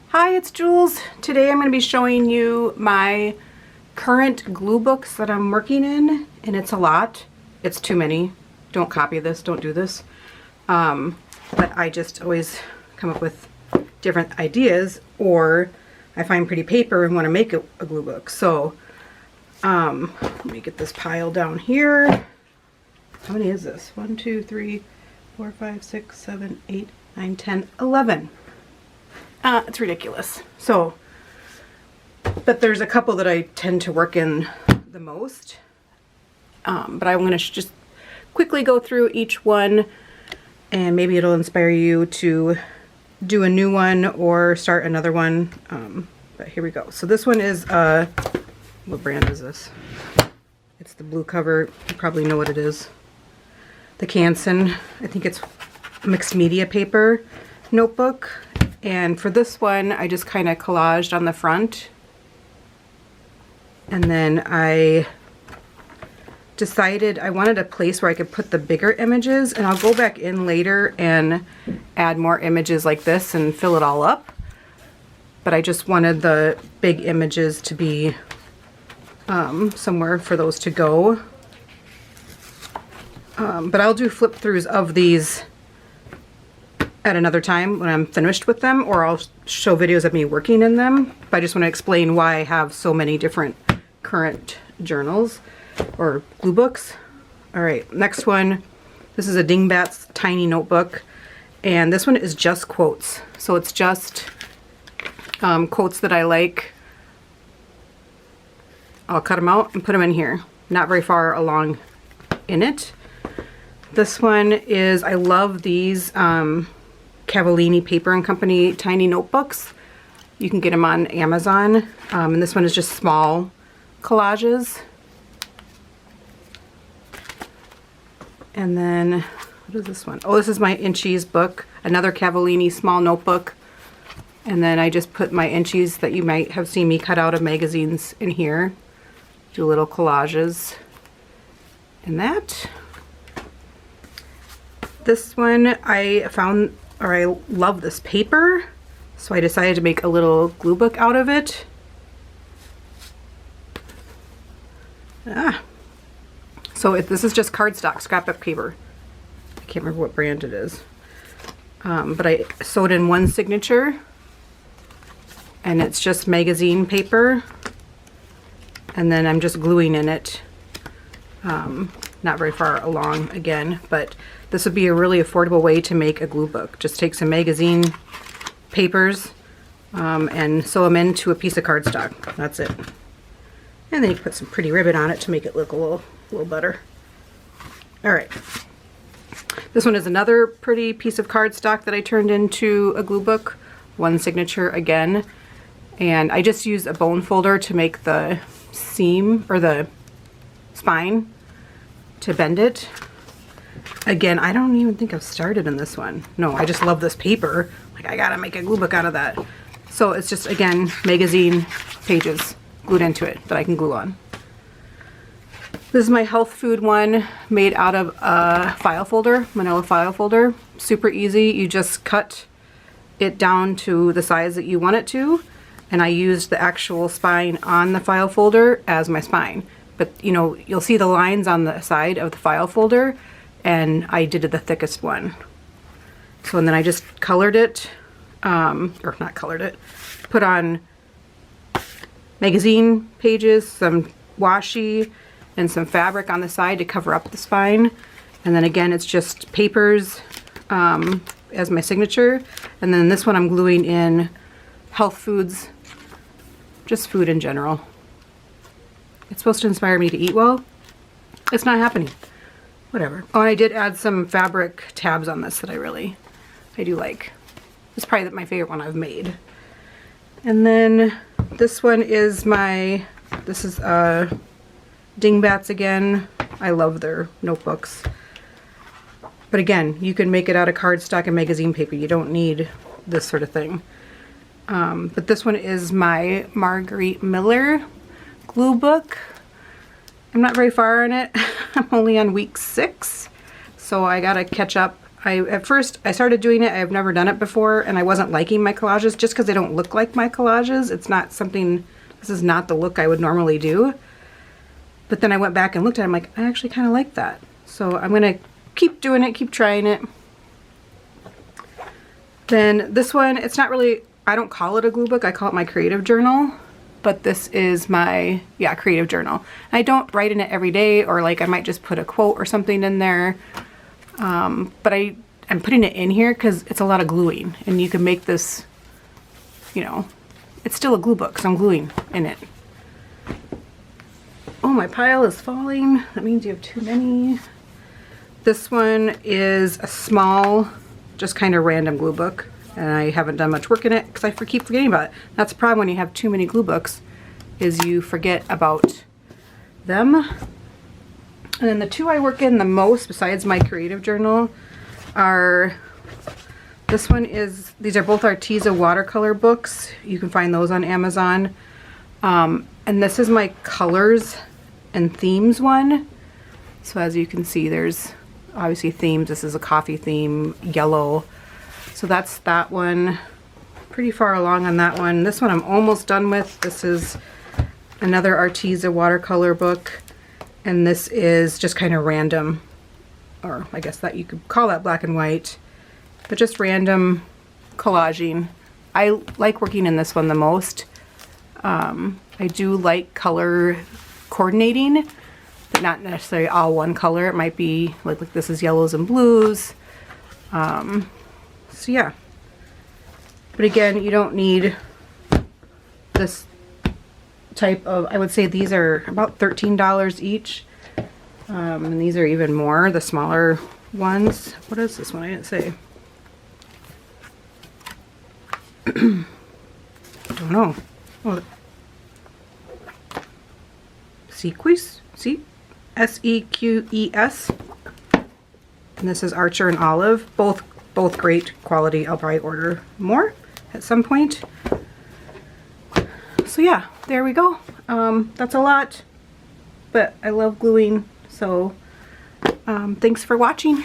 Hi, it's Jules. Today I'm going to be showing you my current glue books that I'm working in, and it's a lot. It's too many. Don't copy this, don't do this. But I just always come up with different ideas, or I find pretty paper and want to make a glue book. So let me get this pile down here. How many is this? 1, 2, 3, 4, 5, 6, 7, 8, 9, 10, 11. It's ridiculous. So, but there's a couple that I tend to work in the most. But I'm going to just quickly go through each one, and maybe it'll inspire you to do a new one or start another one. But here we go. So this one is, what brand is this? It's the blue cover. You probably know what it is. The Canson. I think it's mixed media paper notebook. And for this one, I just kind of collaged on the front. And then I decided I wanted a place where I could put the bigger images, and I'll go back in later and add more images like this and fill it all up. But I just wanted the big images to be somewhere for those to go. But I'll do flip throughs of these at another time when I'm finished with them, or I'll show videos of me working in them. But I just want to explain why I have so many different current journals or glue books. Alright, next one. This is a Dingbats tiny notebook, and this one is just quotes. So it's just quotes that I like. I'll cut them out and put them in here. Not very far along in it. This one is, I love these Cavallini Paper and Company tiny notebooks. You can get them on Amazon. And this one is just small collages. And then, what is this one? Oh, this is my Inchies book. Another Cavallini small notebook. And then I just put my Inchies that you might have seen me cut out of magazines in here. Do little collages in that. This one I found, or I love this paper, so I decided to make a little glue book out of it. So this is just cardstock, scrapbook paper. I can't remember what brand it is. But I sewed in one signature, and it's just magazine paper. And then I'm just gluing in it. Not very far along again, but this would be a really affordable way to make a glue book. Just take some magazine papers and sew them into a piece of cardstock. That's it. And then you can put some pretty ribbon on it to make it look a little better. Alright. This one is another pretty piece of cardstock that I turned into a glue book. One signature again. And I just used a bone folder to make the seam, or the spine, to bend it. Again, I don't even think I've started in this one. No, I just love this paper. Like, I gotta make a glue book out of that. So it's just, again, magazine pages glued into it that I can glue on. This is my health food one, made out of a file folder, manila file folder. Super easy. You just cut it down to the size that you want it to. And I used the actual spine on the file folder as my spine. But you know, you'll see the lines on the side of the file folder, and I did the thickest one. So, and then I just colored it, or not colored it, put on magazine pages, some washi, and some fabric on the side to cover up the spine. And then again, it's just papers as my signature. And then this one I'm gluing in health foods, just food in general. It's supposed to inspire me to eat well. It's not happening. Whatever. Oh, I did add some fabric tabs on this that I do like. It's probably my favorite one I've made. And then this one is this is Dingbats again. I love their notebooks. But again, you can make it out of cardstock and magazine paper. You don't need this sort of thing. But this one is my Marguerite Miller glue book. I'm not very far in it. I'm only on week 6, so I gotta catch up At first I started doing it, I've never done it before, and I wasn't liking my collages just because they don't look like my collages. It's not something, this is not the look I would normally do. But then I went back and looked at it, I'm like, I actually kind of like that. So I'm gonna keep doing it, keep trying it. Then this one, it's not really, I don't call it a glue book, I call it my creative journal. But this is my, yeah, creative journal. I don't write in it every day, or like I might just put a quote or something in there. But I'm putting it in here because it's a lot of gluing, and you can make this, you know, it's still a glue book, so I'm gluing in it. Oh, my pile is falling. That means you have too many. This one is a small, just kind of random glue book, and I haven't done much work in it because I keep forgetting about it. That's the problem when you have too many glue books, is you forget about them. And then the two I work in the most, besides my creative journal, are, this one is, these are both Arteza watercolor books. You can find those on Amazon. And this is my colors and themes one. So as you can see, there's obviously themes. This is a coffee theme, yellow. So that's that one. Pretty far along on that one. This one I'm almost done with. This is another Arteza watercolor book. And this is just kind of random, or I guess that you could call that black and white, but just random collaging. I like working in this one the most. I do like color coordinating, but not necessarily all one color. It might be like this is yellows and blues. So yeah. But again, you don't need this type of, I would say these are about $13 each. And these are even more, the smaller ones. What is this one? I didn't say. I don't know. Oh. SeQues? S-E-Q-E-S. And this is Archer and Olive. Both great quality. I'll probably order more at some point. So yeah, there we go. That's a lot, but I love gluing, so thanks for watching.